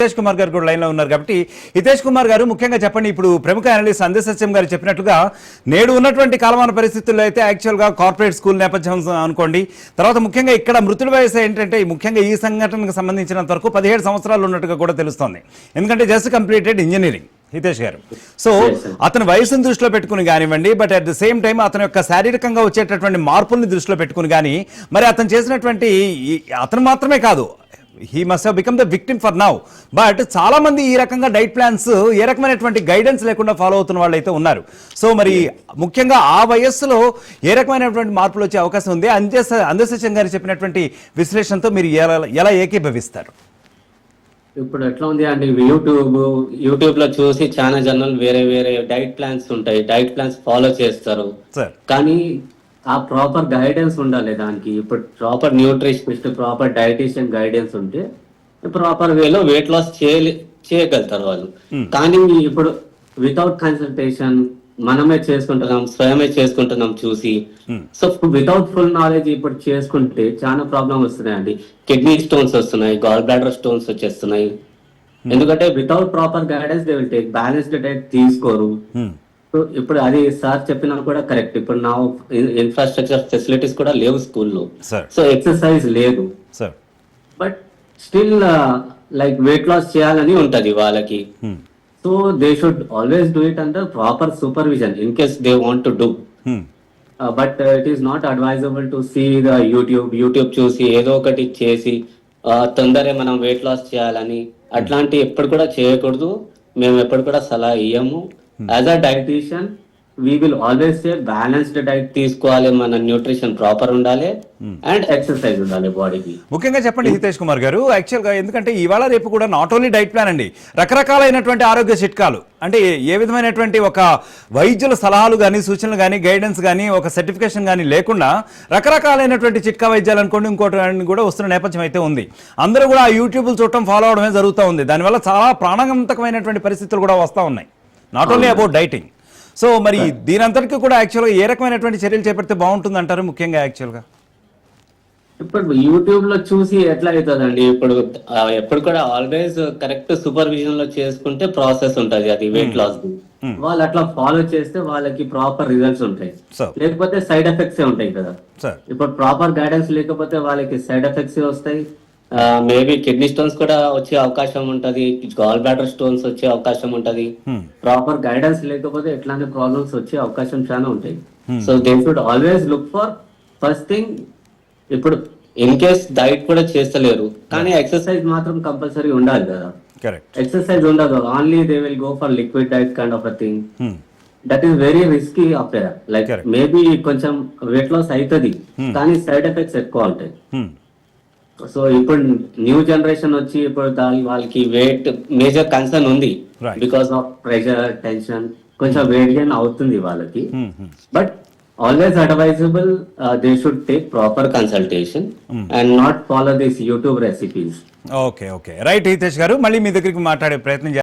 హితేష్ కుమార్ గారు కూడా లైన్ లో ఉన్నారు కాబట్టి హితేష్ కుమార్ గారు ముఖ్యంగా చెప్పండి. ఇప్పుడు ప్రముఖ అనలిస్ట్ అందే సత్యం గారు చెప్పినట్లుగా నేడు ఉన్నటువంటి కాలమాన పరిస్థితుల్లో అయితే యాక్చువల్ గా కార్పొరేట్ స్కూల్ నేపథ్యం అనుకోండి, తర్వాత ముఖ్యంగా ఇక్కడ మృతుల వయసు ఏంటంటే ముఖ్యంగా ఈ సంఘటనకు సంబంధించినంత వరకు 17 సంవత్సరాలు ఉన్నట్టుగా కూడా తెలుస్తోంది. ఎందుకంటే జస్ట్ కంప్లీటెడ్ ఇంజనీరింగ్ హితేష్ గారు. సో అతని వయసును దృష్టిలో పెట్టుకుని కానివ్వండి, but at the same time అతని యొక్క శారీరకంగా వచ్చేటటువంటి మార్పుల్ని దృష్టిలో పెట్టుకుని కానీ మరి అతను చేసినటువంటి అతను మాత్రమే కాదు, he must have become the victim for now. But చాలా మంది ఈ రకంగా డైట్ ప్లాన్స్ ఏ రకమైనటువంటి గైడెన్స్ లేకుండా ఫాలో అవుతున్న వాళ్ళు అయితే ఉన్నారు. సో మరి ముఖ్యంగా ఆ వయస్సులో ఏ రకమైనటువంటి మార్పులు వచ్చే అవకాశం ఉంది? అందే సత్యం గారు చెప్పినటువంటి విశ్లేషణతో మీరు ఎలా ఏకీభవిస్తారు? ఇప్పుడు ఎట్లా ఉంది అండి, యూట్యూబ్ లో చూసి చాలా జనాలు వేరే వేరే డైట్ ప్లాన్స్ ఉంటాయి, డైట్ ప్లాన్స్ ఫాలో చేస్తారు. కానీ ఆ ప్రాపర్ గైడెన్స్ ఉండాలి దానికి. ఇప్పుడు proper nutritionist, proper dietician guidance ఉంటే ప్రాపర్ వేలో వెయిట్ లాస్ చేయగలుగుతారు వాళ్ళు. కానీ ఇప్పుడు వితౌట్ కన్సల్టేషన్ మనమే చేసుకుంటున్నాం, స్వయమే చేసుకుంటున్నాం చూసి. సో వితౌట్ ఫుల్ నాలెడ్జ్ ఇప్పుడు చేసుకుంటే చాలా ప్రాబ్లమ్ వస్తున్నాయండి. కిడ్నీ స్టోన్స్ వస్తున్నాయి, గాల్ బ్లాడర్ స్టోన్స్ వచ్చేస్తున్నాయి. ఎందుకంటే without proper guidance they will take balanced diet తీసుకోరు. ఇప్పుడు అది సార్ చెప్పినా కూడా కరెక్ట్. ఇప్పుడు నా ఇన్ఫ్రాస్ట్రక్చర్ ఫెసిలిటీస్ కూడా లేవు స్కూల్లో, సో ఎక్సర్సైజ్ లేదు. But still like weight loss చేయాలని ఉంటది వాళ్ళకి. So they should always do it under proper supervision in case they want to do. But it is not advisable to see the YouTube చూసి ఏదో ఒకటి చేసి తొందరగా మనం వెయిట్ లాస్ చేయాలని అట్లాంటి ఎప్పుడు కూడా చేయకూడదు. మేము ఎప్పుడు కూడా సలహా ఇయ్యము. As a dietitian we will always say balanced diet తీసుకోవాలి, మన న్యూట్రిషన్ ప్రాపర్ ఉండాలి అండ్ ఎక్సర్సైజ్ ఉండాలి బాడీకి. ముఖ్యంగా చెప్పండి హితేష్ కుమార్ గారు, యాక్చువల్ గా ఎందుకంటే ఇవాళ రేపు కూడా నాట్ ఓన్లీ డైట్ ప్లాన్ అండి, రకరకాలైనటువంటి ఆరోగ్య చిట్కాలు అంటే ఏ విధమైనటువంటి ఒక వైద్యుల సలహాలు కానీ, సూచనలు కానీ, గైడెన్స్ కానీ, ఒక సర్టిఫికేషన్ కానీ లేకుండా రకరకాలైనటువంటి చిట్కా వైద్యాలు అనుకోండి ఇంకోటి కూడా వస్తున్న నేపథ్యం అయితే ఉంది. అందరూ కూడా ఆ యూట్యూబ్లు చూడటం ఫాలో అవడమే జరుగుతూ ఉంది. దానివల్ల చాలా ప్రాణాంతకమైనటువంటి పరిస్థితులు కూడా వస్తూ ఉన్నాయి, not only about dieting. So మరి దీనంతటికి కూడా యాక్చువల్గా ఏ రకమైనటువంటి చర్యలు చేపడితే బాగుంటుంది అంటారు? ముఖ్యంగా యాక్చువల్గా ఇప్పుడు యూట్యూబ్ లో చూసి ఎట్లా అవుతుందండి, ఇప్పుడు ఎప్పుడు కూడా ఆల్వేస్ కరెక్ట్ సూపర్విజన్ లో చేసుకుంటే ప్రాసెస్ ఉంటది అది వెయిట్ లాస్. వాళ్ళు అట్లా ఫాలో చేస్తే వాళ్ళకి ప్రాపర్ రిజల్ట్స్ ఉంటాయి, లేకపోతే సైడ్ ఎఫెక్ట్స్ ఉంటాయి కదా. ఇప్పుడు ప్రాపర్ గైడెన్స్ లేకపోతే వాళ్ళకి సైడ్ ఎఫెక్ట్స్ వస్తాయి. మేబీ కిడ్నీ స్టోన్స్ కూడా వచ్చే అవకాశం ఉంటది, గాల్ బ్లాడర్ స్టోన్స్ వచ్చే అవకాశం ఉంటది. ప్రాపర్ గైడెన్స్ లేకపోతే ఎట్లాంటి ప్రాబ్లమ్స్ వచ్చే అవకాశం చాలా ఉంటాయి. So they should always look for first thing. ఇప్పుడు ఇన్ కేస్ డైట్ కూడా చేస్తలేరు కానీ ఎక్సర్సైజ్ మాత్రం కంపల్సరీ ఉండాలి కదా. ఎక్సర్సైజ్ ఉండదు, only they will go for liquid diet kind of a thing. That is very risky affair. Like maybe కొంచెం weight loss అవుతుంది కానీ సైడ్ ఎఫెక్ట్స్ ఎక్కువ ఉంటాయి. సో ఇప్పుడు న్యూ జనరేషన్ వచ్చి ఇప్పుడు వాళ్ళకి వెయిట్ మేజర్ కన్సర్న్ ఉంది బికాస్ ఆఫ్ ప్రెషర్, టెన్షన్, కొంచెం వెయిట్ గెయిన్ అవుతుంది వాళ్ళకి. But always advisable they should take proper consultation and not follow this YouTube recipes. Okay right Hitesh గారు, మళ్ళీ మీ దగ్గరికి మాట్లాడే ప్రయత్నం